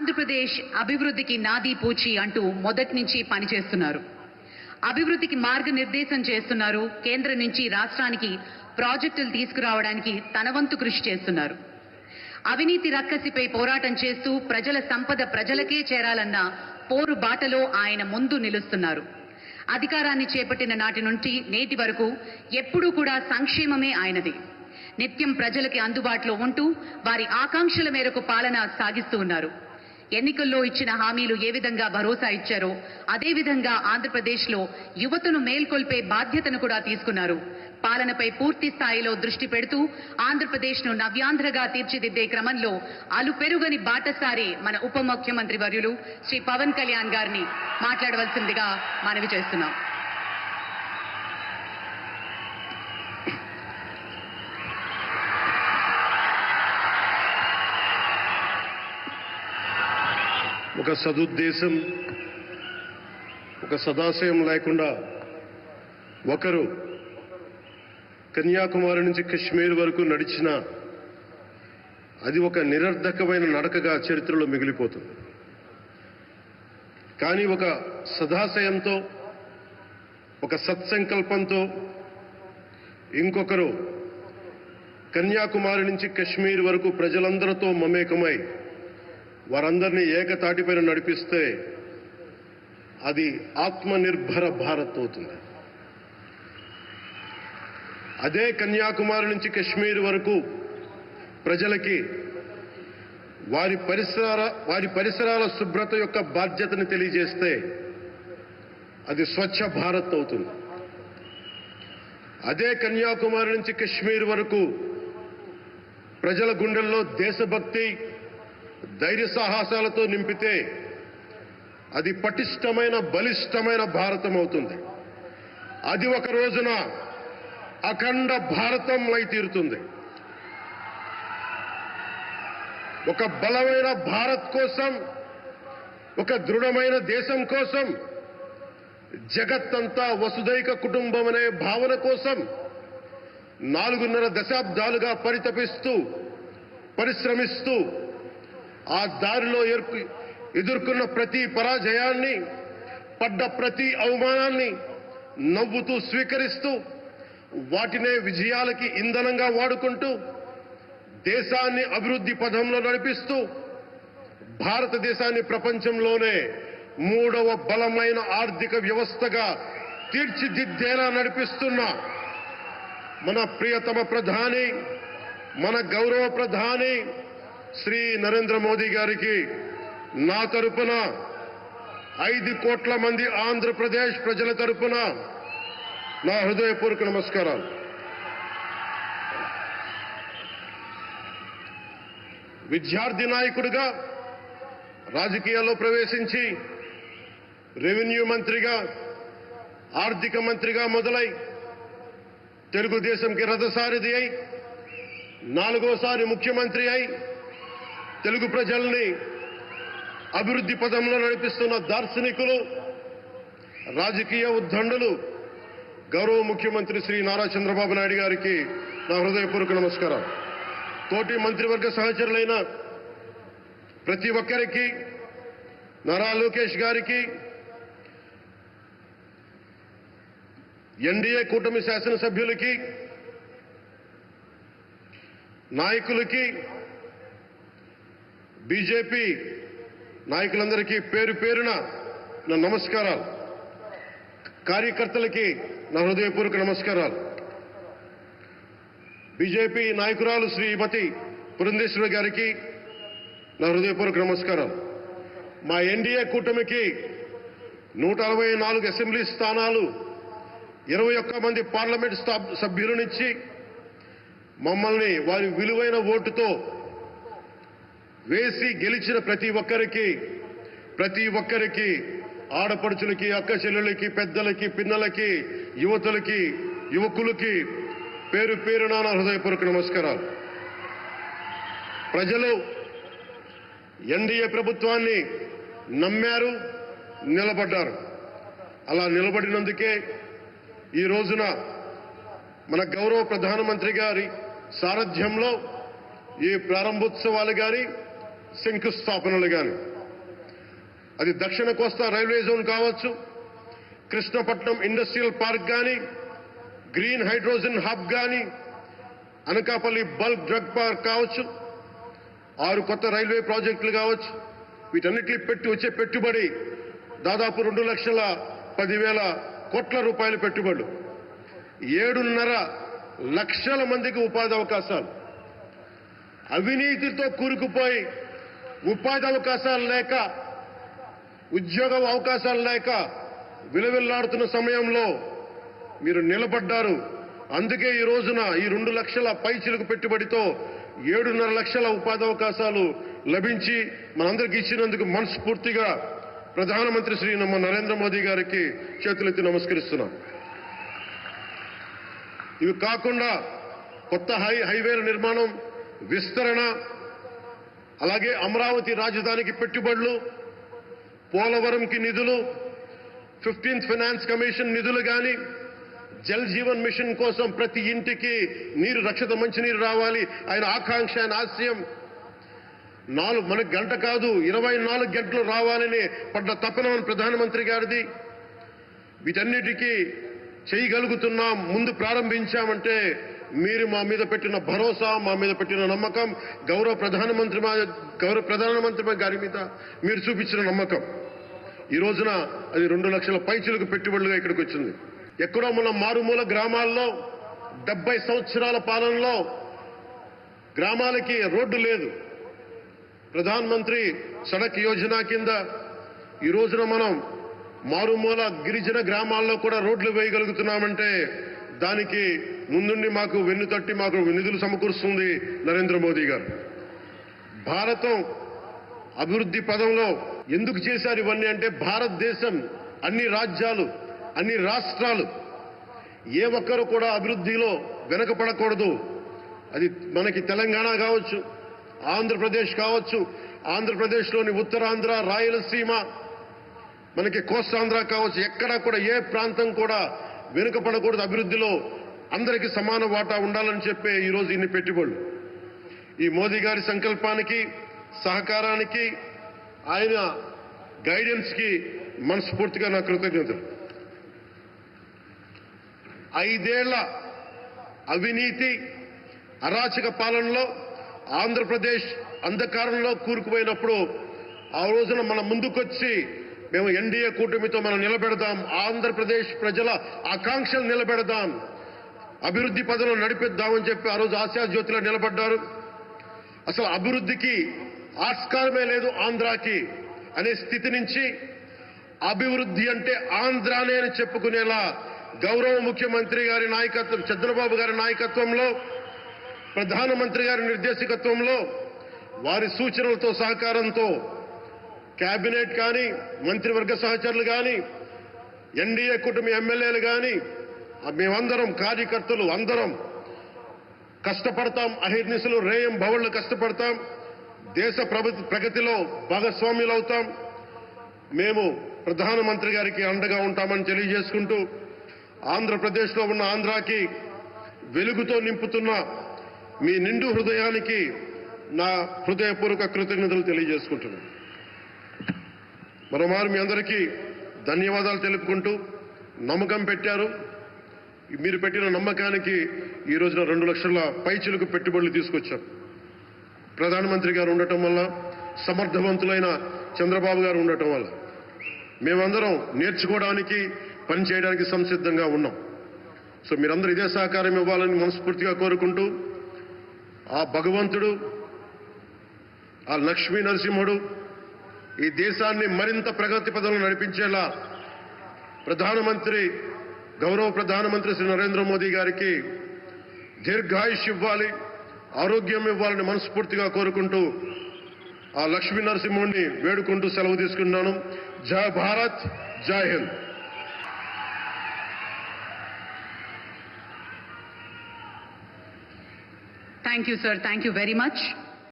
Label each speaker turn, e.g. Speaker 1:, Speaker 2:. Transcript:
Speaker 1: ఆంధ్రప్రదేశ్ అభివృద్ధికి నాది పూచి అంటూ మొదటి నుంచి పనిచేస్తున్నారు. అభివృద్ధికి మార్గనిర్దేశం చేస్తున్నారు. కేంద్రం నుంచి రాష్ట్రానికి ప్రాజెక్టులు తీసుకురావడానికి తన వంతు కృషి చేస్తున్నారు. అవినీతి రక్కసిపై పోరాటం చేస్తూ ప్రజల సంపద ప్రజలకే చేరాలన్న పోరు బాటలో ఆయన ముందు నిలుస్తున్నారు. అధికారాన్ని చేపట్టిన నాటి నుండి నేటి వరకు ఎప్పుడూ కూడా సంక్షేమమే ఆయనది. నిత్యం ప్రజలకి అందుబాటులో ఉంటూ వారి ఆకాంక్షల మేరకు పాలన సాగిస్తూ ఉన్నారు. ఎన్నికల్లో ఇచ్చిన హామీలు ఏ విధంగా భరోసా ఇచ్చారో అదే విధంగా ఆంధ్రప్రదేశ్లో యువతను మేల్కొల్పే బాధ్యతను కూడా తీసుకున్నారు. పాలనపై పూర్తి స్థాయిలో దృష్టి పెడుతూ ఆంధ్రప్రదేశ్ను నవ్యాంధ్రగా తీర్చిదిద్దే క్రమంలో అలుపెరుగని బాటసారి మన ఉప ముఖ్యమంత్రి వర్యులు శ్రీ పవన్ కళ్యాణ్ గారిని మాట్లాడవలసిందిగా మనవి చేస్తున్నాం.
Speaker 2: ఒక సదుద్దేశం, ఒక సదాశయం లేకుండా ఒకరు కన్యాకుమారి నుంచి కశ్మీర్ వరకు నడిచిన అది ఒక నిరర్ధకమైన నడకగా చరిత్రలో మిగిలిపోతుంది. కానీ ఒక సదాశయంతో, ఒక సత్సంకల్పంతో ఇంకొకరు కన్యాకుమారి నుంచి కశ్మీర్ వరకు ప్రజలందరితో మమేకమై వారందరినీ ఏకతాటిపైన నడిపిస్తే అది ఆత్మనిర్భర భారత్ అవుతుంది. అదే కన్యాకుమారి నుంచి కశ్మీర్ వరకు ప్రజలకి వారి పరిసరాల శుభ్రత యొక్క బాధ్యతను తెలియజేస్తే అది స్వచ్ఛ భారత్ అవుతుంది. అదే కన్యాకుమారి నుంచి కశ్మీర్ వరకు ప్రజల గుండెల్లో దేశభక్తి, ధైర్య సాహసాలతో నింపితే అది పటిష్టమైన, బలిష్టమైన భారతం అవుతుంది. అది ఒక రోజున అఖండ భారతం అయి తీరుతుంది. ఒక బలమైన భారత్ కోసం, ఒక దృఢమైన దేశం కోసం, జగత్తంతా వసుదైక కుటుంబం అనే భావన కోసం 4.5 దశాబ్దాలుగా పరితపిస్తూ, పరిశ్రమిస్తూ ఆ దారిలో ఎదుర్కొన్న ప్రతి పరాజయాన్ని, పడ్డ ప్రతి అవమానాన్ని నవ్వుతూ స్వీకరిస్తూ వాటినే విజయాలకి ఇంధనంగా వాడుకుంటూ దేశాన్ని అభివృద్ధి పథంలో నడిపిస్తూ భారతదేశాన్ని ప్రపంచంలోనే 3వ బలమైన ఆర్థిక వ్యవస్థగా తీర్చిదిద్దేలా నడిపిస్తున్న మన ప్రియతమ ప్రధాని, మన గౌరవ ప్రధాని శ్రీ నరేంద్ర మోదీ గారికి నా తరపున 5 కోట్ల మంది ఆంధ్రప్రదేశ్ ప్రజల తరపున నా హృదయపూర్వక నమస్కారాలు. విద్యార్థి నాయకుడిగా రాజకీయాల్లో ప్రవేశించి రెవెన్యూ మంత్రిగా, ఆర్థిక మంత్రిగా మొదలై తెలుగుదేశంకి రథసారథి అయి 4వసారి ముఖ్యమంత్రి అయి తెలుగు ప్రజల్ని అభివృద్ధి పథంలో నడిపిస్తున్న దార్శనికులు, రాజకీయ ఉద్దండులు గౌరవ ముఖ్యమంత్రి శ్రీ నారా చంద్రబాబు నాయుడు గారికి నా హృదయపూర్వక నమస్కారం. తోటి మంత్రివర్గ సహచరులైన ప్రతి ఒక్కరికి, నారా లోకేష్ గారికి, ఎన్డీఏ కూటమి శాసనసభ్యులకి, నాయకులకి, బీజేపీ నాయకులందరికీ పేరు పేరున నా నమస్కారాలు. కార్యకర్తలకి నా హృదయపూర్వక నమస్కారాలు. బీజేపీ నాయకురాలు శ్రీమతి పురంధేశ్వరి గారికి నా హృదయపూర్వక నమస్కారాలు. మా ఎన్డీఏ కూటమికి 164 అసెంబ్లీ స్థానాలు, 21 మంది పార్లమెంట్ సభ్యులనిచ్చి మమ్మల్ని వారి విలువైన ఓటుతో వేసి గెలిచిన ప్రతి ఒక్కరికి ఆడపడుచులకి, అక్క చెల్లెలకి, పెద్దలకి, పిన్నలకి, యువతులకి, యువకులకి పేరు పేరున నా హృదయపూర్వక నమస్కారాలు. ప్రజలు ఎన్డీఏ ప్రభుత్వాన్ని నమ్మారు, నిలబడ్డారు. అలా నిలబడినందుకే ఈ రోజున మన గౌరవ ప్రధానమంత్రి గారి సారథ్యంలో ఈ ప్రారంభోత్సవాలు గాని, శంకుస్థాపనలు కానీ, అది దక్షిణ కోస్తా రైల్వే జోన్ కావచ్చు, కృష్ణపట్నం ఇండస్ట్రియల్ పార్క్ కానీ, గ్రీన్ హైడ్రోజన్ హబ్ కానీ, అనకాపల్లి బల్క్ డ్రగ్ పార్క్ కావచ్చు, 6 కొత్త రైల్వే ప్రాజెక్టులు కావచ్చు, వీటన్నిటిని పెట్టి వచ్చే పెట్టుబడి దాదాపు 2,10,000 కోట్ల రూపాయల పెట్టుబడులు, 7.5 లక్షల మందికి ఉపాధి అవకాశాలు. అవినీతితో కూరుకుపోయి ఉపాధి అవకాశాలు లేక, ఉద్యోగ అవకాశాలు లేక విలవిల్లాడుతున్న సమయంలో మీరు నిలబడ్డారు. అందుకే ఈ రోజున ఈ 2 లక్షల పైచిలకు పెట్టుబడితో 7.5 లక్షల ఉపాధి అవకాశాలు లభించి మనందరికీ ఇచ్చినందుకు మనస్ఫూర్తిగా ప్రధానమంత్రి శ్రీ నరేంద్ర మోదీ గారికి చేతులెత్తి నమస్కరిస్తున్నాం. ఇవి కాకుండా కొత్త హైవేల నిర్మాణం, విస్తరణ, అలాగే అమరావతి రాజధానికి పెట్టుబడులు, పోలవరంకి నిధులు, 15th ఫైనాన్స్ కమిషన్ నిధులు కానీ, జల్ జీవన్ మిషన్ కోసం ప్రతి ఇంటికి నీరు, రక్షిత మంచినీరు రావాలి ఆయన ఆకాంక్ష, ఆయన ఆశయం. మనకు గంట కాదు 24 గంటలు రావాలని పడ్డ తపన ప్రధానమంత్రి గారిది. వీటన్నిటికీ చేయగలుగుతున్నాం, ముందు ప్రారంభించామంటే మీరు మా మీద పెట్టిన భరోసా, మా మీద పెట్టిన నమ్మకం, గౌరవ ప్రధానమంత్రి గారి మీద మీరు చూపించిన నమ్మకం. ఈ రోజున అది 2 లక్షల పైచిలకు పెట్టుబడులుగా ఇక్కడికి వచ్చింది. ఎక్కడో మన మారుమూల గ్రామాల్లో 70 సంవత్సరాల పాలనలో గ్రామాలకి రోడ్డు లేదు. ప్రధానమంత్రి సడక్ యోజన కింద ఈ రోజున మనం మారుమూల గిరిజన గ్రామాల్లో కూడా రోడ్లు వేయగలుగుతున్నామంటే దానికి ముందుండి మాకు వెన్నుతట్టి మాకు నిధులు సమకూరుస్తుంది నరేంద్ర మోదీ గారు. భారతం అభివృద్ధి పదంలో ఎందుకు చేశారు ఇవన్నీ అంటే, భారతదేశం అన్ని రాజ్యాలు, అన్ని రాష్ట్రాలు ఏ ఒక్కరు కూడా అభివృద్ధిలో వెనకపడకూడదు. అది మనకి తెలంగాణ కావచ్చు, ఆంధ్రప్రదేశ్ కావచ్చు, ఆంధ్రప్రదేశ్లోని ఉత్తరాంధ్ర, రాయలసీమ, మనకి కోస్తాంధ్ర కావచ్చు, ఎక్కడా కూడా ఏ ప్రాంతం కూడా వెనుకపడకూడదు. అభివృద్ధిలో అందరికీ సమాన వాటా ఉండాలని చెప్పే ఈరోజు ఇన్ని పెట్టుబడులు. ఈ మోదీ గారి సంకల్పానికి, సహకారానికి, ఆయన గైడెన్స్ కి మనస్ఫూర్తిగా నా కృతజ్ఞతలు. 5 ఏళ్ల అవినీతి అరాచక పాలనలో ఆంధ్రప్రదేశ్ అంధకారంలో కూరుకుపోయినప్పుడు ఆ రోజున మన ముందుకొచ్చి మేము ఎన్డీఏ కూటమితో మనం నిలబెడదాం, ఆంధ్రప్రదేశ్ ప్రజల ఆకాంక్షలు నిలబెడదాం, అభివృద్ధి పదంలో నడిపిద్దామని చెప్పి ఆ రోజు ఆశాజ్యోతిలో నిలబడ్డారు. అసలు అభివృద్ధికి ఆస్కారమే లేదు ఆంధ్రాకి అనే స్థితి నుంచి అభివృద్ధి అంటే ఆంధ్రానే అని చెప్పుకునేలా గౌరవ ముఖ్యమంత్రి గారి నాయకత్వం, చంద్రబాబు గారి నాయకత్వంలో, ప్రధానమంత్రి గారి నిర్దేశకత్వంలో, వారి సూచనలతో సహకారంతో కేబినెట్ కానీ, మంత్రివర్గ సహచరులు కానీ, ఎన్డీఏ కూటమి ఎమ్మెల్యేలు కానీ, మేమందరం కార్యకర్తలు అందరం కష్టపడతాం. అహిర్నిశలు రేయం భవళ్లు కష్టపడతాం. దేశ ప్రగతిలో భాగస్వామ్యులవుతాం. మేము ప్రధానమంత్రి గారికి అండగా ఉంటామని తెలియజేసుకుంటూ, ఆంధ్రప్రదేశ్లో ఉన్న ఆంధ్రాకి వెలుగుతో నింపుతున్న మీ నిండు హృదయానికి నా హృదయపూర్వక కృతజ్ఞతలు తెలియజేసుకుంటున్నాను. మరోమారు మీ అందరికీ ధన్యవాదాలు తెలుపుకుంటూ, నమ్మకం పెట్టారు. మీరు పెట్టిన నమ్మకానికి ఈ రోజున 2 లక్షల పైచిలకు పెట్టుబడులు తీసుకొచ్చారు. ప్రధానమంత్రి గారు ఉండటం వల్ల, సమర్థవంతులైన చంద్రబాబు గారు ఉండటం వల్ల మేమందరం నేర్చుకోవడానికి, పనిచేయడానికి సంసిద్ధంగా ఉన్నాం. సో మీరందరూ ఇదే సహకారం ఇవ్వాలని మనస్ఫూర్తిగా కోరుకుంటూ, ఆ భగవంతుడు, ఆ లక్ష్మీ నరసింహుడు ఈ దేశాన్ని మరింత ప్రగతి పదంలో నడిపించేలా గౌరవ ప్రధానమంత్రి శ్రీ నరేంద్ర మోదీ గారికి దీర్ఘాయుష్ ఇవ్వాలి, ఆరోగ్యం ఇవ్వాలని మనస్ఫూర్తిగా కోరుకుంటూ, ఆ లక్ష్మీ నరసింహుడిని వేడుకుంటూ సెలవు తీసుకున్నాను. జై భారత్, జై Hind.
Speaker 1: Thank you, sir. Thank you very much.